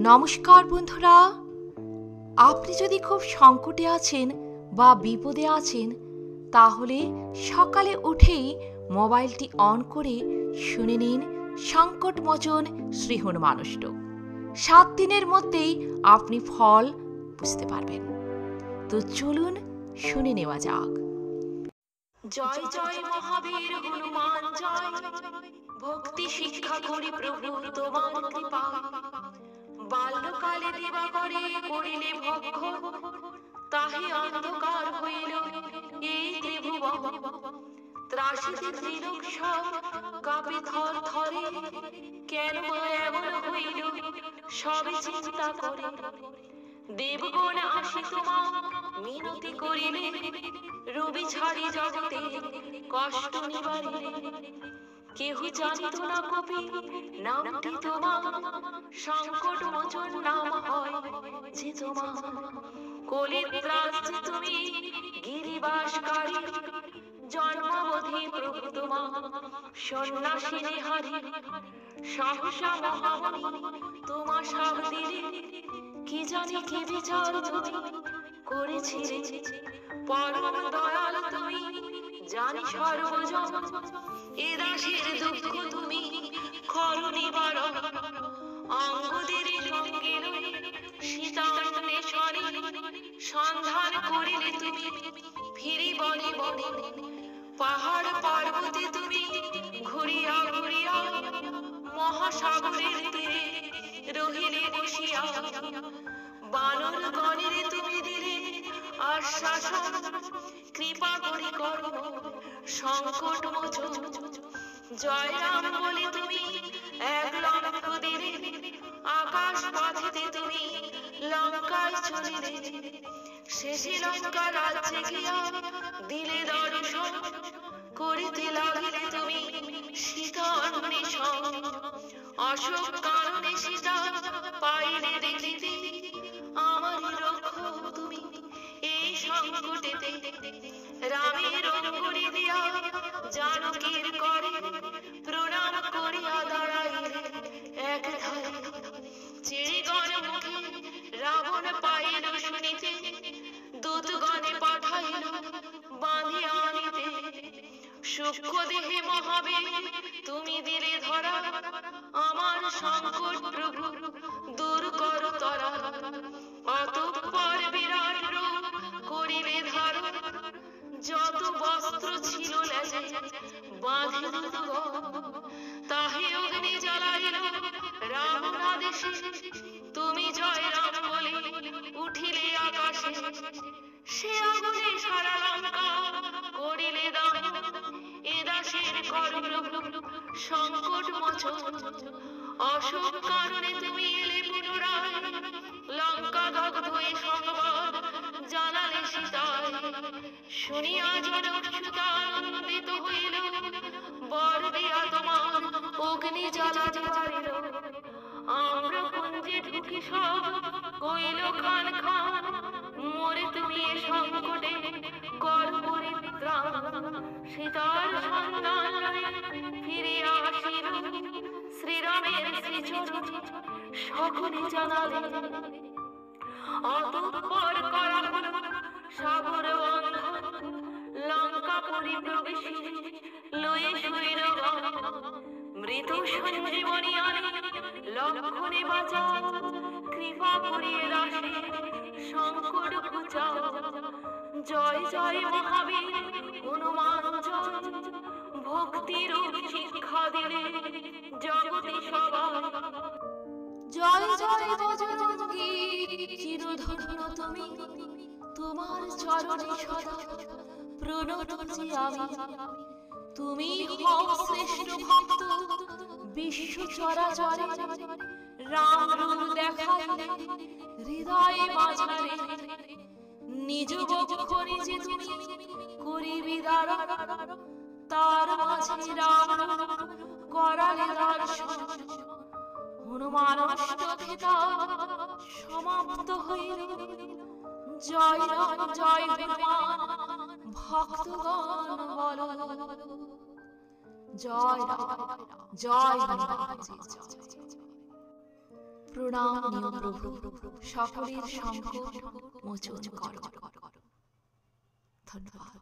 নমস্কার বন্ধুরা, আপনি যদি খুব সংকটে আছেন বা বিপদে আছেন তাহলে সকালে উঠেই মোবাইলটি অন করে শুনে নিন সংকটমোচন শ্রী হনুমানষ্টক। 7 দিনের মধ্যেই আপনি ফল বুঝতে পারবেন। তো চলুন শুনে নেওয়া যাক। জয় জয় মহাবীর হনুমান জয়, ভক্তি শিক্ষা করি প্রভু তোমার কৃপা। বাল্যকালে দিবাকরে করিলে ভক্ষ, তাহে অন্ধকার হইল এই ত্রিভুবন। ত্রাসিতে ত্রিলোক সব কাঁপে থর থরে, কেন এমন হইল সবে চিন্তা করে। দেবগণ আসি তোমা মিনতি করিলে, রবি ছাড়ি জগতে কষ্ট নিবারিলে। কেহ জানিত না কবি নামটি তোমার, সংকট মোচন নাম হয় যে তোমার। কলির ত্রাস যে তুমি গিরিবাসকারী, জন্মাবধি প্রভু তোমার সন্ন্যাসিনী হারি। সহসা মহামণি তোমা সব দিলে, কি জানি কি বিচার তুমি করেছিলে। পরম দয়াল তুমি জানি সর্বজন, এ দাসের দুঃখ তুমি করো নিবারণ। অঙ্গদের সঙ্গে লই সীতান্বেষণে, সন্ধান করিলে তুমি ফিরি বনে বনে। পাহাড় পর্বতে তুমি ঘুরিয়া ঘুরিয়া, মহাসাগরের তীরে রহিলে বসিয়া। বানর গণের তুমি দিলে আশ্বাসন, কৃপা করি করো সংকট মোচন। জয় রাম বলে তুমি এক লঙ্ক দিলে, আকাশ পথেতে তুমি লঙ্কায় চলিলে। শেষে লঙ্কা রাজ্যে গিয়া দিলে দর্শন, করিতে লাগিলে তুমি সীতা অন্বেষণ। অশোক কারণে সীতা পাইলে দেখিতে, আমার রক্ষ তুমি এই সংকটেতে। রামের অঙ্গুলি দিয়া জানকীর করে, প্রণাম করিয়া দাঁড়াইলে এক ধারে। চিড়িগণ মুখে রাবণ পাইল শুনিতে, দূতগণে পাঠাইল বাঁধিয়া আনিতে। সূক্ষ্ম দেহে মহাবীর তুমি দিলে ধরা, আমার সংকট প্রভু দূর কর তরা। অতঃপর বিরাট রূপ করিলে ধারণ, যত বস্ত্র ছিল লেজে বাঁধিল দুগণ। তাহে অগ্নি জ্বালাইল রাবণ আদেশে, তুমি জয় রাম বলে উঠিলে আকাশে। সে আগুনে সারা লঙ্কা করিলে দান, এ দাসের কর প্রভু সংকট মোচন। অশোক কারণে তুমি এলে পুনরায়, লঙ্কা দগ্ধ এ সংবাদ জানালে সীতায়। শুনিয়া জনক সুতা আনন্দিত হইল, বর দিয়া তোমার অগ্নি জ্বালাতে পারিল। আম্রকুঞ্জে ঢুকি সব কইল খান খান, মোরে তুমি এ সংকটে কর পরিত্রাণ। সীতার সন্ধান লয়ে ফিরিয়া আসিল, শ্রীরামের শ্রীচরণ সকলে জানালে। অতঃপর করা হল সাগর বন্ধন, লঙ্কা পরিপ্রবেশী লয়ে সৈরগণ। মৃত সঞ্জীবনী আনি লক্ষণে বাঁচাও, কৃপা করিয়ে দাসে সংকট ঘুচাও। জয় জয় মহাবীর হনুমান জয়, ভক্তির শিক্ষা দিলে জগতে সবাই। জয় জয় বজরঙ্গী চিরধন্য তুমি, তোমার চরণে সদা প্রণত আমি। তুমি হও শ্রেষ্ঠ ভক্ত বিশ্ব চরাচরে, রাম রূপ দেখাইলে হৃদয় মাঝারে। নিজ বক্ষরে যে তুমি করিবি দারণ, তার মাঝে রাম করালে দর্শন। হনুমানষ্টকে সমাপ্ত হইল, জয় রাম জয় হনুমান ভক্তগণ বল। জয় রাম জয় হনুমান। প্রণাম নিও প্রভু, সকলের সংকট মোচন করো। ধন্যবাদ।